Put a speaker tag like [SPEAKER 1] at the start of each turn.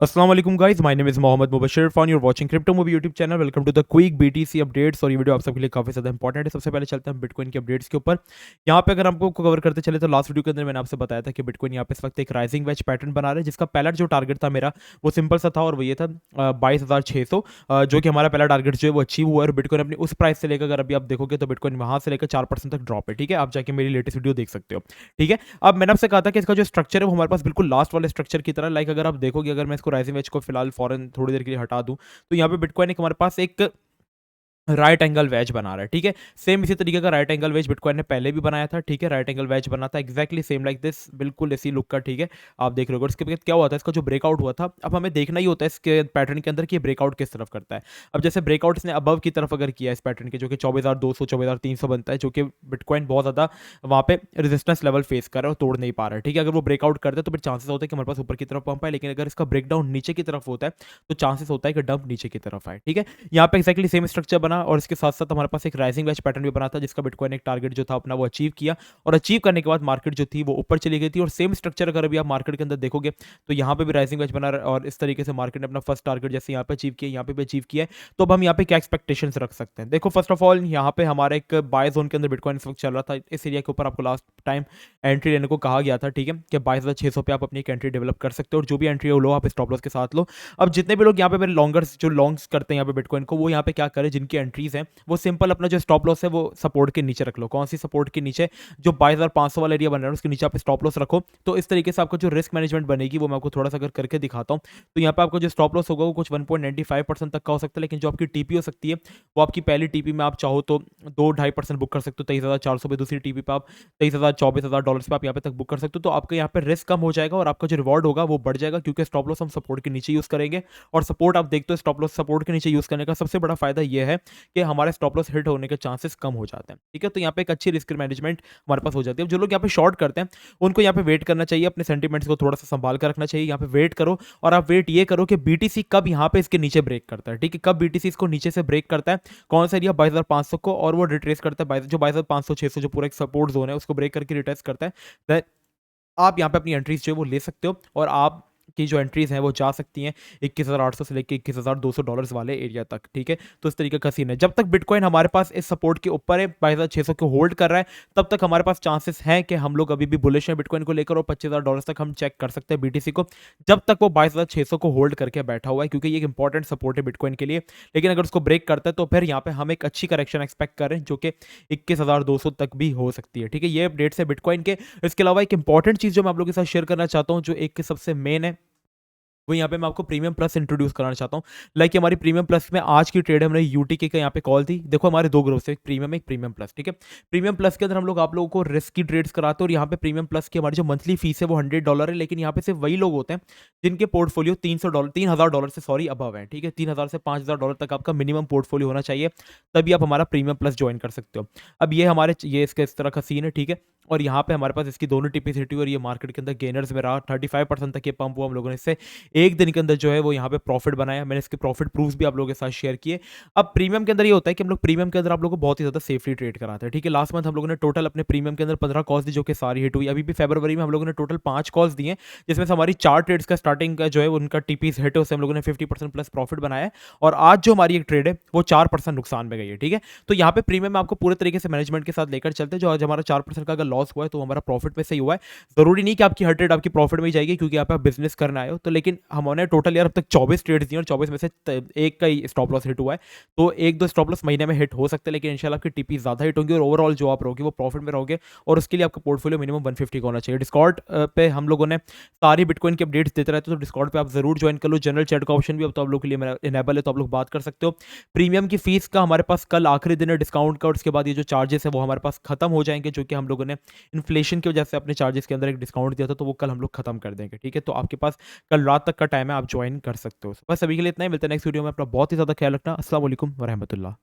[SPEAKER 1] अस्सलाम वालेकुम guys, my name is Mohammad Mubashir Irfan, you are watching crypto movie YouTube channel. Welcome to the quick BTC updates. और ये video आप सबके लिए काफ़ी ज़्यादा इंपॉर्टेंट है। सबसे पहले चलते हैं बिटकॉइन के अपडेट्स के ऊपर। यहाँ पे अगर हमको कवर करते चले तो लास्ट वीडियो के अंदर मैंने आपसे बताया था कि बिटकॉइन यहाँ पे इस वक्त एक राइजिंग वेज पैटर्न बना रहा है, जिसका पहला जो टारगेट था मेरा वो सिंपल सा था और वो ये था 22,600, जो कि हमारा पहला टारगेट जो है वो अचीव हुआ है। और बिटकॉइन अपनी उस प्राइस से लेकर अगर अभी आप देखोगे तो बिटकॉइन वहाँ से लेकर 4% तक ड्रॉप है। ठीक है, आप जाके मेरी लेटेस्ट वीडियो देख सकते हो। ठीक है, अब मैंने आपसे कहा था कि इसका जो स्ट्रक्चर है वो हमारे पास बिल्कुल लास्ट वाले स्ट्रक्चर की तरह, लाइक अगर आप देखोगे, अगर मैं इसको राइजिंग वेज को फिलहाल फॉरन थोड़ी देर के लिए हटा दूं, तो यहाँ पे बिटकॉइन एक हमारे पास एक राइट एंगल वेज बना रहा है। ठीक है, सेम इसी तरीके का राइट एंगल वेज बिटकॉइन ने पहले भी बनाया था। ठीक है, राइट एंगल वेज बना था एग्जैक्टली सेम लाइक दिस, बिल्कुल इसी लुक का। ठीक है, आप देख रहे हो इसके बाद क्या हुआ था, इसका जो ब्रेकआउट हुआ था, अब हमें देखना ही होता है इसके पैटर्न के अंदर कि ब्रेकआउट किस तरफ करता है। अब जैसे ब्रेकआउट इसने अबव की तरफ अगर किया इस पैटर्न के, जो कि 24,200 24,300 बनता है, जो कि बिटकॉइन बहुत ज़्यादा वहाँ पे रेजिस्टेंस लेवल फेस कर रहा है और तोड़ नहीं पा रहा है। ठीक है, अगर वो ब्रेकआउट करता है तो फिर चांसेस होता है कि हमारे पास ऊपर की तरफ पंप है, लेकिन अगर इसका ब्रेकडाउन नीचे की तरफ होता है तो चांसेस होता है कि डंप नीचे की तरफ आए। ठीक है, यहाँ पे एक्जैक्टली सेम स्ट्रक्चर बना और इसके साथ साथ हमारे पास एक राइजिंग वेज पैटर्न भी बना था, जिसका बिटकॉइन ने एक टारगेट जो था अपना वो अचीव किया। और अचीव करने के बाद मार्केट जो थी वो ऊपर चली गई थी। और सेम स्ट्रक्चर अगर अभी आप मार्केट के अंदर देखोगे तो यहाँ पे भी राइजिंग वेज बना और इस तरीके से मार्केट ने अपना फर्स्ट टारगेट जैसे यहाँ पे अचीव किया, यहाँ पे भी अचीव किया है। तो अब हम यहाँ पे क्या एक्सपेक्टेशंस रख सकते हैं? देखो, फर्स्ट ऑफ ऑल यहाँ पे हमारा एक बाय जोन के अंदर बिटकॉइन इस वक्त चल रहा था। इस एरिया के ऊपर आपको लास्ट टाइम एंट्री लेने को कहा गया था। ठीक है, कि 22,600 पे आप अपनी एक एंट्री डेवलप कर सकते हो और जो भी एंट्री हो लो आप स्टॉप लॉस के साथ लो। अब जितने भी लोग यहाँ पे मेरे लॉन्गर्स जो लॉन्ग्स करते हैं यहाँ पे बिटकॉइन को, वो यहाँ पे क्या करें, जिनकी एंट्रीज हैं वो सिंपल अपना जो स्टॉप लॉस है वो सपोर्ट के नीचे रख लो। कौन सी सपोर्ट के नीचे? जो 22,500 वाला एरिया बन रहा है उसके नीचे आप स्टॉप लॉस रखो। तो इस तरीके से आपका जो रिस्क मैनेजमेंट बनेगी वो मैं आपको थोड़ा सा अगर करके दिखाता हूँ। तो यहाँ पे आपका जो स्टॉप लॉस होगा वो कुछ 1.95% तक का हो सकता है, लेकिन जो आपकी टीपी हो सकती है वो आपकी पहली टीपी में आप चाहो तो 2-2.5% बुक कर सकते हो 23,400 पे। दूसरी टीपी पे आप 23,000 $24,000 पे आप यहाँ पे तक बुक कर सकते हो। तो आपका यहाँ पे रिस्क कम हो जाएगा और आपका जो रिवॉर्ड होगा वो बढ़ जाएगा, क्योंकि स्टॉप लॉस हम सपोर्ट के नीचे यूज करेंगे। और सपोर्ट आप देखते हो, स्टॉप लॉस सपोर्ट के नीचे यूज करने का सबसे बड़ा फायदा ये है कि हमारे स्टॉप लॉस हिट होने के चांसेस कम हो जाते हैं। ठीक है, तो यहाँ पे एक अच्छी रिस्क मैनेजमेंट हमारे पास हो जाती है। अब जो लोग यहाँ पे शॉर्ट करते हैं उनको यहाँ पे वेट करना चाहिए, अपने सेंटिमेंट्स को थोड़ा सा संभाल कर रखना चाहिए। यहाँ पे वेट करो और आप वेट ये करो कि बीटीसी कब यहाँ पे इसके नीचे ब्रेक करता है। ठीक है, कब बीटीसी इसको नीचे से ब्रेक करता है, कौन सा एरिया 22,500 को, और वो रिट्रेस करता है जो 22,500 600 जो पूरा एक सपोर्ट जोन है उसको ब्रेक करके रिट्रेस करता है। Then आप यहाँ पे अपनी एंट्रीज जो है वो ले सकते हो और आप की जो एंट्रीज हैं वो जा सकती हैं 21,800 से लेकर $21,200 वाले एरिया तक। ठीक है, तो इस तरीके का सीन है। जब तक बिटकॉइन हमारे पास इस सपोर्ट के ऊपर है, 22,600 को होल्ड कर रहा है, तब तक हमारे पास चांसेस हैं कि हम लोग अभी भी बुलिश हैं बिटकॉइन को लेकर और $25,000 तक हम चेक कर सकते हैं बीटीसी को, जब तक वो 22,600 को होल्ड करके बैठा हुआ है, क्योंकि ये एक इंपॉर्टेंट सपोर्ट है बिटकॉइन के लिए। लेकिन अगर उसको ब्रेक करता है तो फिर यहाँ पे हम एक अच्छी करेक्शन एक्सपेक्ट कर रहे हैं, जो कि 21,200 तक भी हो सकती है। ठीक है, ये अपडेट्स है बिटकॉइन के। इसके अलावा एक इंपॉर्टेंट चीज़ जो मैं आप लोगों के साथ शेयर करना चाहता हूँ, जो एक सबसे मेन है, वो यहाँ पे मैं आपको प्रीमियम प्लस इंट्रोड्यूस कराना चाहता हूँ। लाइक हमारी प्रीमियम प्लस में आज की ट्रेड है, हमने यूटीके का यहाँ पे कॉल थी। देखो, हमारे दो ग्रुप्स है, एक प्रीमियम प्लस। ठीक है, प्रीमियम प्लस के अंदर हम लोग आप लोगों को रिस्क की ट्रेड्स कराते हैं और यहाँ पे प्रीमियम प्लस की हमारी जो मंथली फीस है वो $100 है। लेकिन यहाँ पे सिर्फ वही लोग होते हैं जिनके पोर्टफोलियो $3,000 से अबव है। ठीक है, 3,000 से $5,000 तक आपका मिनिमम पोर्टफोलियो होना चाहिए, तभी आप हमारा प्रीमियम प्लस ज्वाइन कर सकते हो। अब ये इसका इस तरह का सीन है। ठीक है, और यहाँ पे हमारे पास इसकी दोनों टिपिसिटी और ये मार्केट के अंदर गेनर्स में रहा, 35% तक ये पंप हुआ हम लोगों ने इससे एक दिन के अंदर जो है वो यहाँ पे प्रॉफिट बनाया। मैंने इसके प्रॉफिट प्रूफ्स भी आप लोगों के साथ शेयर किए। अब प्रीमियम के अंदर ये होता है कि हम लोग प्रीमियम के अंदर आप लोगों को बहुत ही ज़्यादा सेफली ट्रेड कराते हैं। ठीक है, लास्ट मंथ हम लोगों ने टोटल अपने प्रीमियम के अंदर 15 कॉल्स दी, जो कि सारी हिट हुई। अभी भी फरवरी में हम लोगों ने टोटल 5 कॉल्स दिए, जिसमें से हमारी 4 ट्रेड्स का स्टार्टिंग का जो है उनका टीपीस हिट है, उससे हम लोगों ने 50% प्लस प्रॉफिट बनाया है। और आज जो हमारी एक ट्रेड है वो 4% नुकसान में गई है। ठीक है, तो यहाँ पे प्रीमियम में आपको पूरे तरीके से मैनेजमेंट के साथ लेकर चलते हैं। जो आज हमारा 4% का अगर लॉस हुआ है तो हमारा प्रॉफिट में से ही हुआ है। जरूरी नहीं कि आपकी हर ट्रेड आपकी प्रॉफिट में ही जाएगी, क्योंकि आप बिजनेस करना आए हो। तो लेकिन हमने टोटल यार अब तक 24 ट्रेड्स दी और 24 में से एक का ही स्टॉप लॉस हिट हुआ है। तो एक दो स्टॉप लॉस महीने में हिट हो सकते हैं, लेकिन इंशाल्लाह आपकी टीपी ज्यादा हिट होंगी और ओवरऑल जो आप रहोगे वो प्रॉफिट में रहोगे। और उसके लिए आपका पोर्टफोलियो मिनिमम 150 का होना चाहिए। डिस्कॉर्ड पे हम लोगों ने सारी बिटकॉइन की अपडेट्स देते रहते हैं, तो डिस्कॉर्ड पे आप जरूर ज्वाइन कर लो। जनरल चैट का ऑप्शन भी अब तो आप लोग के लिए मेरा इनेबल है, तो आप लोग बात कर सकते हो। प्रीमियम की फीस का हमारे पास कल आखिरी दिन है डिस्काउंट का, और उसके बाद ये जो चार्जेस है वो हमारे पास खत्म हो जाएंगे, जो कि हम लोगों ने इन्फ्लेशन की वजह से अपने चार्जेस के अंदर एक डिस्काउंट दिया था, तो वो कल हम लोग खत्म कर देंगे। ठीक है, तो आपके पास कल रात तक का टाइम है, आप ज्वाइन कर सकते हो। बस अभी के लिए इतना ही, मिलते हैं नेक्स्ट वीडियो में। अपना बहुत ही ज़्यादा ख्याल रखना। अस्सलाम वालेकुम वरहमतुल्लाह।